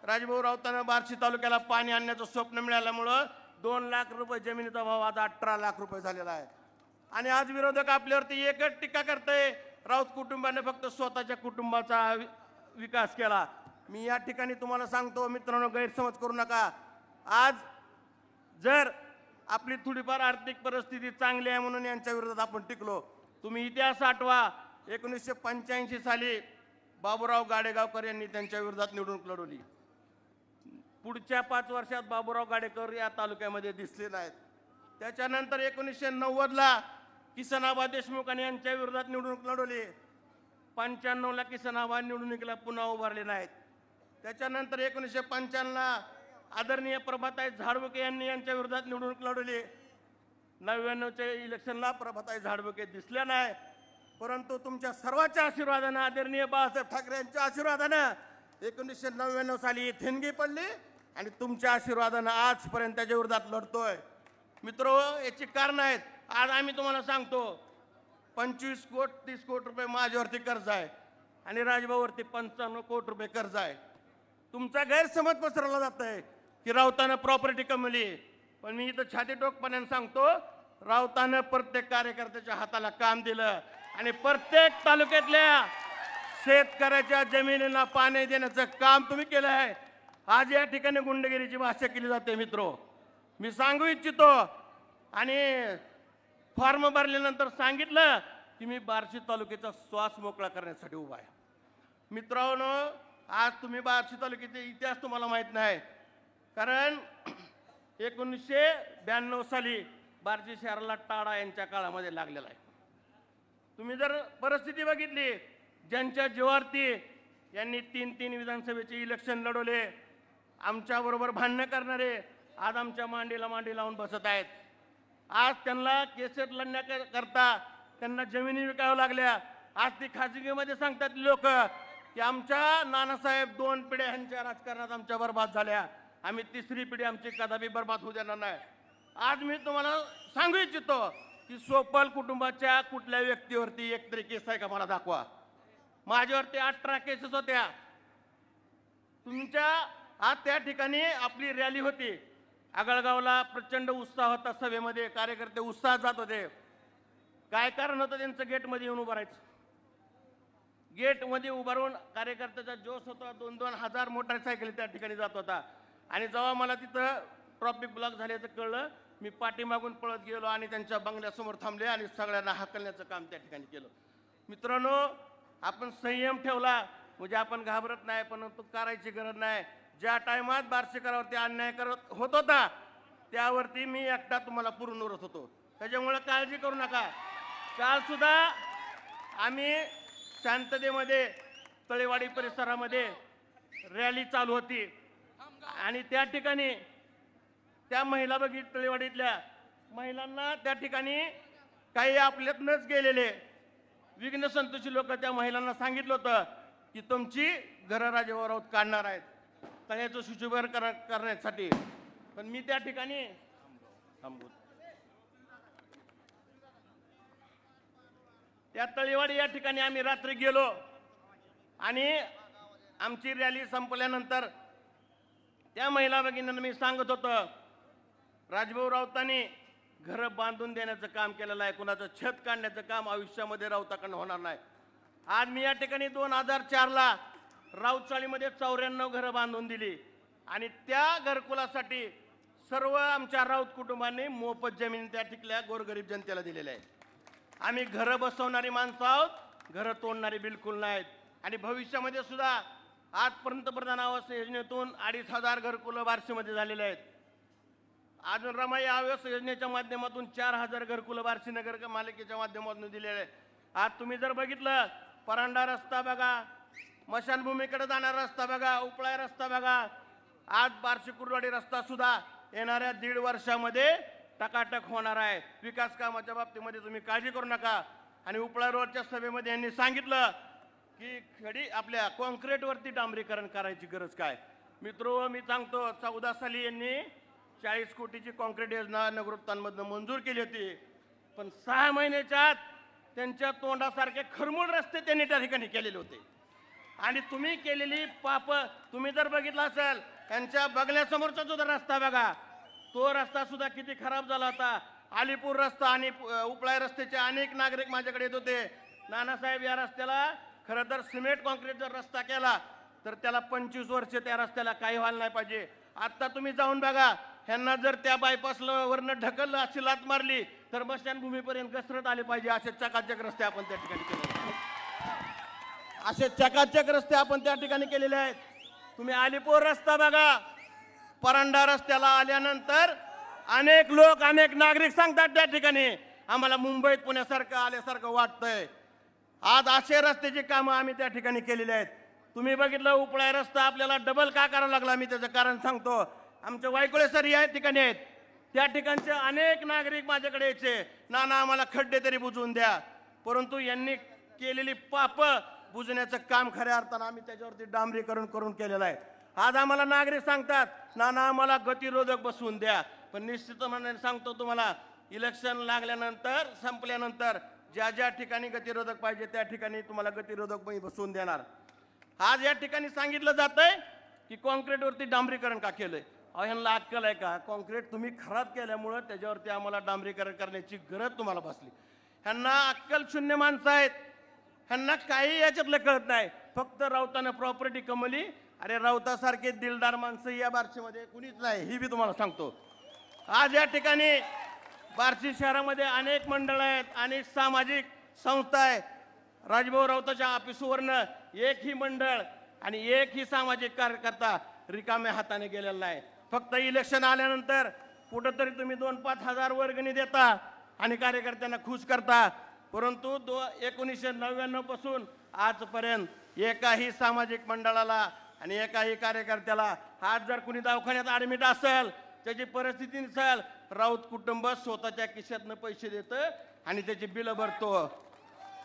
राजभाऊ राऊतांना बार्शी तालुक्याला पाणी आणण्याचं स्वप्न मिळाल्यामुळं 2 लाख रुपये जमिनीचा भाव आज 18 लाख रुपये झालेला आहे। आणि आज विरोधक आपल्यावरती एकच टीका करते, राऊत कुटुंबाने फक्त स्वतःच्या कुटुंबाचा विकास केला। मी या ठिकाणी तुम्हाला सांगतो मित्रांनो, गैरसमज करू नका। आज जर आपली थोडीफार आर्थिक परिस्थिती चांगली आहे म्हणून यांच्या विरोधात आपण टिकलो। तुम्ही इतिहास आठवा, 1985 साली बाबूराव गाडेगावकर यांनी त्यांच्या विरोधात निवडणूक लढवली। पुढच्या 5 वर्षात बाबूराव गाडेकर या तालुक्यामध्ये दिसले नाहीत। त्याच्यानंतर 1990 ला किसनआबा देशमुख यांच्या विरोधात निवडणूक लढवली। 95 ला किसनआबा निवडणुकीला पुन्हा उभारले नाहीत। त्याच्यानंतर 1995 ला आदरणीय प्रभाताई झाडबुके यांनी यांच्या विरोधात निवडणूक लढवली। 99च्या इलेक्शनला प्रभाताई झाडबुके दिसल्या नाही, परंतु तुमच्या सर्वांच्या आशीर्वादाने, आदरणीय बाळासाहेब ठाकरे यांच्या आशीर्वादाने 1999 साली ठिणगी पडली आणि तुमच्या आशीर्वादाने आजपर्यंत त्याच्या विरोधात लढतोय। मित्रो, याची कारण आहेत। आज आम्ही तुम्हाला सांगतो 25 कोटी 30 कोटी रुपये माझ्यावरती कर्ज आहे आणि राजभाऊवरती 55 कोटी रुपये कर्ज आहे। तुमचा गैरसमज पसरवला जात आहे की राऊतानं प्रॉपर्टी कमवली, पण मी इथं छाती टोकपणाने सांगतो, राऊतानं प्रत्येक कार्यकर्त्याच्या हाताला काम दिलं आणि प्रत्येक तालुक्यातल्या शेतकऱ्याच्या जमिनीला पाणी देण्याचं काम तुम्ही केलं आहे। आज या ठिकाणी गुंडगिरीची भाषा केली जाते। मित्रो, मी सांगू इच्छितो आणि फॉर्म भरल्यानंतर सांगितलं की मी बार्शी तालुक्याचा श्वास मोकळा करण्यासाठी उभा आहे। मित्रांनो, आज तुम्ही बार्शी तालुक्याचा इतिहास तुम्हाला माहित नाही, कारण 1992 साली बार्शी शहराला टाळा यांच्या काळामध्ये लागलेला आहे। तुम्ही जर परिस्थिती बघितली, ज्यांच्या जीवावरती यांनी 3 विधानसभेचे इलेक्शन लढवले, आमच्याबरोबर भांडणं करणारे आज आमच्या मांडीला मांडी लावून बसत आहेत। आज त्यांना केसेस लढण्याकरता त्यांना जमिनी विकाव्या लागल्या। आज ती खाजगीमध्ये सांगतात लोक की आमच्या नानासाहेब 2 पिढ्या ह्यांच्या राजकारणात आमच्या बर्बाद झाल्या, आम्ही 3री पिढी आमची कदापि बर्बाद होऊ देणार नाही। आज मी तुम्हाला सांगू इच्छितो की सोपल कुटुंबाच्या कुठल्या व्यक्तीवरती एकतरी केस आहे का मला दाखवा। माझ्यावरती 18 केसेस होत्या। तुमच्या आज त्या ठिकाणी आपली रॅली होती, आगळगावला प्रचंड उत्साह होता, सभेमध्ये कार्यकर्ते उत्साहात जात होते। काय कारण होतं त्यांचं? गेटमध्ये येऊन उभं राहायचं। गेटमध्ये उभारून कार्यकर्त्याचा जोश होता, 2-2 हजार मोटरसायकल त्या ठिकाणी जात होता। आणि जेव्हा मला तिथं ट्रॉफिक ब्लॉक झाल्याचं कळलं, मी पाठीमागून पळत गेलो आणि त्यांच्या बंगल्यासमोर थांबले आणि सगळ्यांना हाकलण्याचं काम त्या ठिकाणी केलं। मित्रांनो, आपण संयम ठेवला म्हणजे आपण घाबरत नाही, परंतु करायची गरज नाही। ज्या टायमात बार्शीकरावरती अन्याय करत होत होता त्यावरती मी एकटा तुम्हाला पुरून उरत होतो, त्याच्यामुळे काळजी करू नका। काल सुद्धा आम्ही शांततेमध्ये तळेवाडी परिसरामध्ये रॅली चालू होती आणि त्या ठिकाणी त्या महिला बघितल्या, तळेवाडीतल्या महिलांना त्या ठिकाणी काही आपल्यातनंच गेलेले विघ्न संतोषी लोक त्या महिलांना सांगितलं होतं की तुमची घरं राजभाऊ राऊत काढणार आहेत तळ्याचं शुचीकरण करण्यासाठी, पण मी त्या ठिकाणी त्या तळेवाडी या ठिकाणी आम्ही रात्री गेलो आणि आमची रॅली संपल्यानंतर त्या महिला भगिनींना मी सांगत होतो, राजभाऊ राऊतांनी घरं बांधून देण्याचं काम केलेलं आहे, कुणाचं छत काढण्याचं काम आयुष्यामध्ये राऊताकडनं होणार नाही। आज मी या ठिकाणी 2004 ला राऊतचाळीमध्ये 94 घरं बांधून दिली आणि त्या घरकुलासाठी सर्व आमच्या राऊत कुटुंबांनी मोफत जमीन त्या ठिकल्या गोरगरीब जनतेला दिलेल्या आहे। आम्ही घरं बसवणारी माणसं आहोत, घरं तोडणारी बिलकुल नाहीत। आणि भविष्यामध्ये सुद्धा आज पंतप्रधान आवास योजनेतून 2,500 घरकुलं बार्शीमध्ये झालेले आहेत। अजून रमाई आवास योजनेच्या माध्यमातून 4,000 घरकुलं बार्शी नगर मालिकेच्या माध्यमातून दिलेले आहेत। आज तुम्ही जर बघितलं, परांडा रस्ता बघा, मशानभूमीकडे जाणारा रस्ता बघा, उपळा रस्ता बघा, आज बार्शी कुर्डवाडी रस्ता सुद्धा येणाऱ्या 1.5 वर्षामध्ये टकाटक होणार आहे। विकास कामाच्या बाबतीमध्ये तुम्ही काळजी करू नका। आणि उपळा रोडच्या सभेमध्ये यांनी सांगितलं की खडी आपल्या कॉन्क्रीटवरती डांबरीकरण करायची गरज काय। मित्रो, मी सांगतो 14 साली यांनी 40 कोटीची कॉन्क्रीट योजना नगरोत्तांमधून मंजूर केली होती, पण 6 महिन्याच्या आत त्यांच्या तोंडासारखे खरमूळ रस्ते त्यांनी त्या ठिकाणी केलेले होते। आणि तुम्ही केलेली पाप तुम्ही जर बघितला असेल, त्यांच्या बघण्यासमोरचा जो रस्ता बघा, तो रस्ता सुद्धा किती खराब झाला होता. अलीपूर रस्ता आणि उपळाई रस्त्याचे अनेक नागरिक माझ्याकडे येत होते. नानासाहेब, या रस्त्याला खरं तर सिमेंट कॉन्क्रीट जर रस्ता केला तर त्याला 25 वर्ष त्या रस्त्याला काही व्हायला नाही पाहिजे. आता तुम्ही जाऊन बघा, ह्यांना जर त्या बायपासला वरनं ढकललं, अशी लात मारली तर बसस्टँड घसरत आले पाहिजे. असे चकाचक रस्ते आपण त्या ठिकाणी केले, असे चकाचक रस्ते आपण त्या ठिकाणी केलेले आहेत. तुम्ही अलीपूर रस्ता बघा, परांडा रस्त्याला आल्यानंतर अनेक लोक, अनेक नागरिक सांगतात त्या ठिकाणी आम्हाला मुंबईत पुण्यासारखं आल्यासारखं वाटतंय. आज असे रस्त्याची कामं आम्ही त्या ठिकाणी केलेली आहेत. तुम्ही बघितलं उपळाई रस्ता आपल्याला डबल का करावा लागला, मी त्याचं कारण सांगतो. आमचे वायकुळे सर या ठिकाणी आहेत, त्या ठिकाणचे अनेक नागरिक माझ्याकडे यायचे, नाना आम्हाला खड्डे तरी बुजवून द्या. परंतु यांनी केलेली पाप बुजण्याचं काम खऱ्या अर्थानं आम्ही त्याच्यावरती डांबरीकरण करून केलेलं आहे. आज आम्हाला नागरिक सांगतात, नाना आम्हाला गतिरोधक बसवून द्या. पण निश्चितपणे सांगतो तुम्हाला, इलेक्शन लागल्यानंतर, संपल्यानंतर ज्या ज्या ठिकाणी गतिरोधक पाहिजे त्या ठिकाणी तुम्हाला गतिरोधक बसवून देणार. आज या ठिकाणी सांगितलं जातंय की कॉन्क्रीटवरती डांबरीकरण का केलंय. ह्यांना अक्कल आहे का? कॉन्क्रीट तुम्ही खराब केल्यामुळं त्याच्यावरती आम्हाला डांबरीकरण करण्याची गरज तुम्हाला बसली. ह्यांना अक्कल शून्य माणसं आहेत, ह्यांना काही याच्यातलं कळत नाही. फक्त राऊतानं प्रॉपर्टी कमवली. अरे राऊतासारखे दिलदार माणसं या बार्शीमध्ये कुणीच नाही, ही बी तुम्हाला सांगतो. आज या ठिकाणी बार्शी शहरामध्ये अनेक मंडळ आहेत, अनेक सामाजिक संस्था आहे. राजभाऊ राऊताच्या ऑफिसवरनं एकही मंडळ आणि एकही सामाजिक कार्यकर्ता रिकाम्या हाताने गेलेला नाही. फक्त इलेक्शन आल्यानंतर कुठंतरी तुम्ही 2-5 हजार वर्गणी देता आणि कार्यकर्त्यांना खुश करता. परंतु 1999 पासून आजपर्यंत एकाही सामाजिक मंडळाला आणि एकाही कार्यकर्त्याला, आज जर कुणी दवाखान्यात ॲडमिट असेल, त्याची परिस्थिती नसेल, राऊत कुटुंब स्वतःच्या खिशातनं पैसे देतं आणि त्याची बिलं भरतो.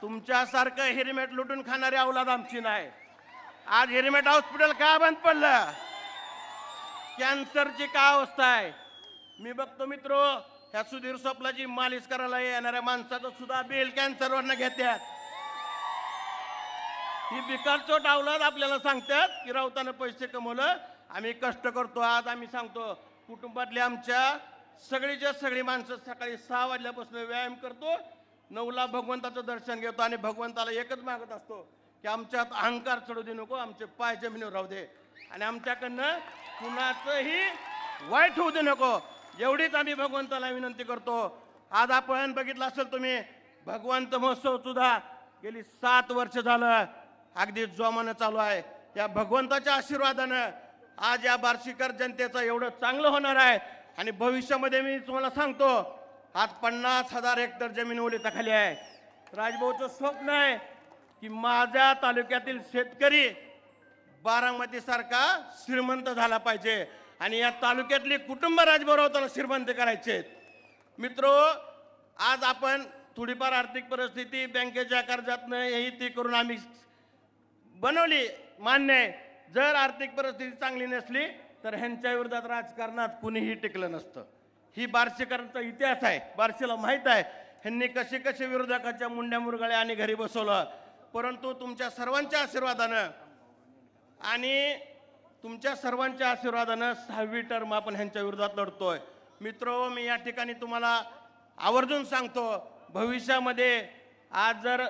तुमच्यासारखं हेल्मेट लुटून खाणारी औलाद आमची नाही. आज हेल्मेट हॉस्पिटल का बंद पडलं? कॅन्सरची का अवस्था आहे? मी बघतो मित्रो, ह्या सुधीर स्वप्नाची मालिश करायला येणाऱ्या माणसाचं सुद्धा बिल कॅन्सरवरनं घेतात. ही बिकारचोट औलाद आपल्याला सांगतात की राऊतानं पैसे कमवलं, आम्ही कष्ट करतो. आज आम्ही सांगतो, कुटुंबातली आमच्या सगळीच्या सगळी माणसं सकाळी 6 वाजल्यापासून व्यायाम करतो, 9ला भगवंताचं दर्शन घेतो आणि भगवंताला एकच मागत असतो की आमच्यात अहंकार चढू दे नको, आमचे पाय जमिनीवर राहू दे आणि आमच्याकडनं कुणाचंही वाईट होऊ दे नको, एवढीच आम्ही भगवंताला विनंती करतो. आज आपण बघितलं असेल तुम्ही, भगवंत महोत्सव सुद्धा गेली 7 वर्ष झालं अगदी जोमानं चालू आहे. या भगवंताच्या आशीर्वादानं आज या बार्शीकर जनतेचं एवढं चांगलं होणार आहे. आणि भविष्यामध्ये मी तुम्हाला सांगतो, आज 50,000 हेक्टर जमीन ओलिताखाली आहे. राजभाऊचं स्वप्न आहे की माझ्या तालुक्यातील शेतकरी बारामती सारखा श्रीमंत झाला पाहिजे आणि या तालुक्यातली कुटुंब राजभाऊ राऊतांना श्रीमंत करायचे. मित्रो, आज आपण थोडीफार आर्थिक परिस्थिती बँकेच्या कर्जातनं हे ती करून आम्ही बनवली, मान्य आहे. जर आर्थिक परिस्थिती चांगली नसली तर ह्यांच्या विरोधात राजकारणात कुणीही टिकलं नसतं. ही बार्शीकरांचा इतिहास आहे, बार्शीला माहीत आहे ह्यांनी कसे कसे विरोधकाच्या मुंड्या मुरगळ्या आणि घरी बसवलं. परंतु तुमच्या सर्वांच्या आशीर्वादानं आणि तुमच्या सर्वांच्या आशीर्वादानं 6वी टर्म आपण ह्यांच्या विरोधात लढतोय. मित्रो, मी या ठिकाणी तुम्हाला आवर्जून सांगतो, भविष्यामध्ये आज जर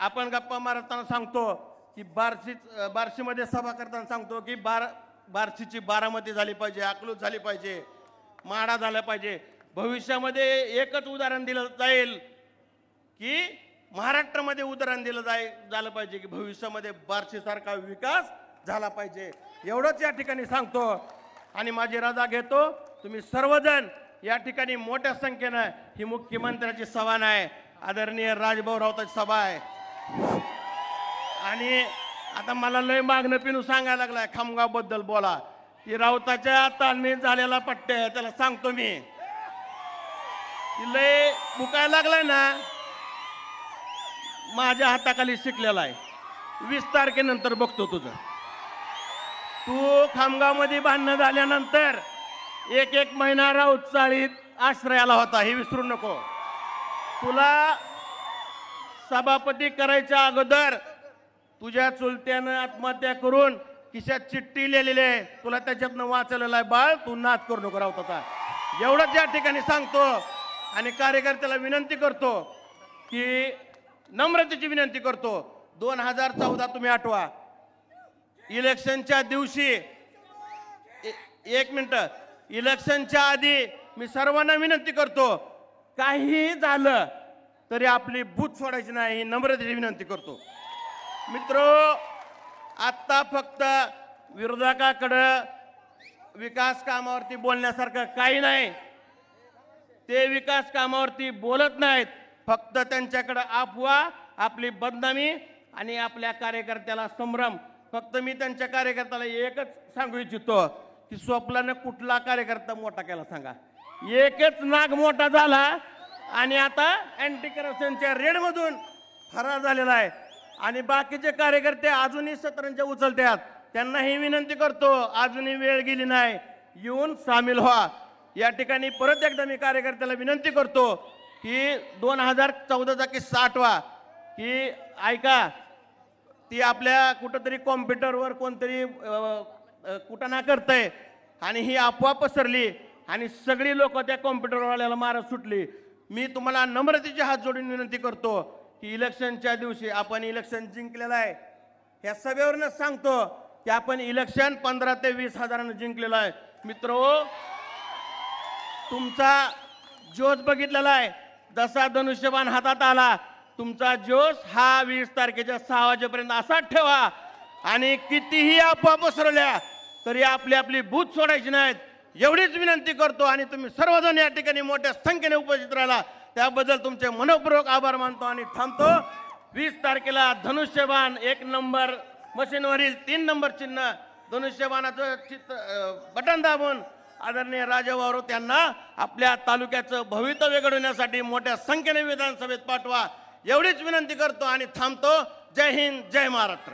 आपण गप्पा मारताना सांगतो की बार्शीमध्ये सभा करताना सांगतो की बार्शीची बारामती झाली पाहिजे, अकलूज झाली पाहिजे, माढा झाला पाहिजे. भविष्यामध्ये एकच उदाहरण दिलं जाईल की महाराष्ट्रामध्ये उदाहरण दिलं झालं पाहिजे की भविष्यामध्ये बार्शीसारखा विकास झाला पाहिजे. एवढंच या ठिकाणी सांगतो आणि माझी रजा घेतो. तुम्ही सर्वजण या ठिकाणी मोठ्या संख्येनं, ही मुख्यमंत्र्याची सभा नाही, आदरणीय राजभाऊ राऊताची सभा आहे. आणि आता मला लय मागणं पिनू सांगायला लागलाय खामगाव बद्दल बोला. ती राऊताच्या तालमीत झालेला पट्टे त्याला सांगतो मी, लय मुकायला लागलाय ना, माझ्या हाताखाली शिकलेला आहे. 20 तारखेनंतर बघतो तुझं. तू खामगावमध्ये भांडणं झाल्यानंतर 1 महिना राऊत चाळीत आश्रयाला होता, हे विसरू नको. तुला सभापती करायच्या अगोदर तुझ्या चुलत्यानं आत्महत्या करून खिशात चिठ्ठी लिहिलेली आहे, तुला त्याच्यातनं वाचलेलं आहे, बाळ तू नाद करू नको राऊताचा. एवढंच या ठिकाणी सांगतो आणि कार्यकर्त्याला विनंती करतो की नम्रतेची विनंती करतो. 2014 तुम्ही आठवा, इलेक्शनच्या दिवशी एक मिनिट, इलेक्शनच्या आधी मी सर्वांना विनंती करतो, काहीही झालं तरी आपली बूथ सोडायची नाही, ही नम्रतेची विनंती करतो. मित्रो, आत्ता फक्त विरोधकाकडं विकास कामावरती बोलण्यासारखं काही नाही. ते विकास कामावरती बोलत नाहीत, फक्त त्यांच्याकडं अफवा, आपली बदनामी आणि आपल्या कार्यकर्त्याला संभ्रम. फक्त मी त्यांच्या कार्यकर्त्याला एकच सांगू इच्छितो की स्वप्नानं कुठला कार्यकर्ता मोठा केला सांगा. एकच नाग मोठा झाला आणि आता अँटी करप्शनच्या रेडमधून फरार झालेला आहे आणि बाकीचे कार्यकर्ते अजूनही सतरंजा उचलतात. त्यांनाही विनंती करतो, अजूनही वेळ गेली नाही, येऊन सामील व्हा. या ठिकाणी परत एकदा मी कार्यकर्त्याला विनंती करतो की 2014चा किस्सा आठवा की ऐका, ती आपल्या कुठंतरी कॉम्प्युटरवर कोणतरी कुटाणा करतंय आणि ही अफवा पसरली आणि सगळी लोक त्या कॉम्प्युटरवाल्याला मारत सुटली. मी तुम्हाला नम्रतेची हात जोडून विनंती करतो की इलेक्शनच्या दिवशी आपण इलेक्शन जिंकलेलं आहे. ह्या सभेवरूनच सांगतो की आपण इलेक्शन 15 ते 20 हजारानं जिंकलेलं आहे. मित्रो, तुमचा जोश बघितलेला आहे. जसा धनुष्यबाण हातात आला, तुमचा जोश हा 20 तारखेच्या 6 वाजेपर्यंत असाच ठेवा आणि कितीही अफवा पसरवल्या तरी आपली बूथ सोडायची नाहीत, एवढीच विनंती करतो. आणि तुम्ही सर्वजण या ठिकाणी मोठ्या संख्येने उपस्थित राहिला त्याबद्दल तुमचे मनपूर्वक आभार मानतो आणि थांबतो. 20 तारखेला धनुष्यबाण 1 नंबर मशीनवरील 3 नंबर चिन्ह धनुष्यबाणाचं बटन दाबून आदरणीय राजाभाऊ त्यांना आपल्या तालुक्याचं भवितव्य घडवण्यासाठी मोठ्या संख्येने विधानसभेत पाठवा, एवढीच विनंती करतो आणि थांबतो. जय हिंद, जय महाराष्ट्र.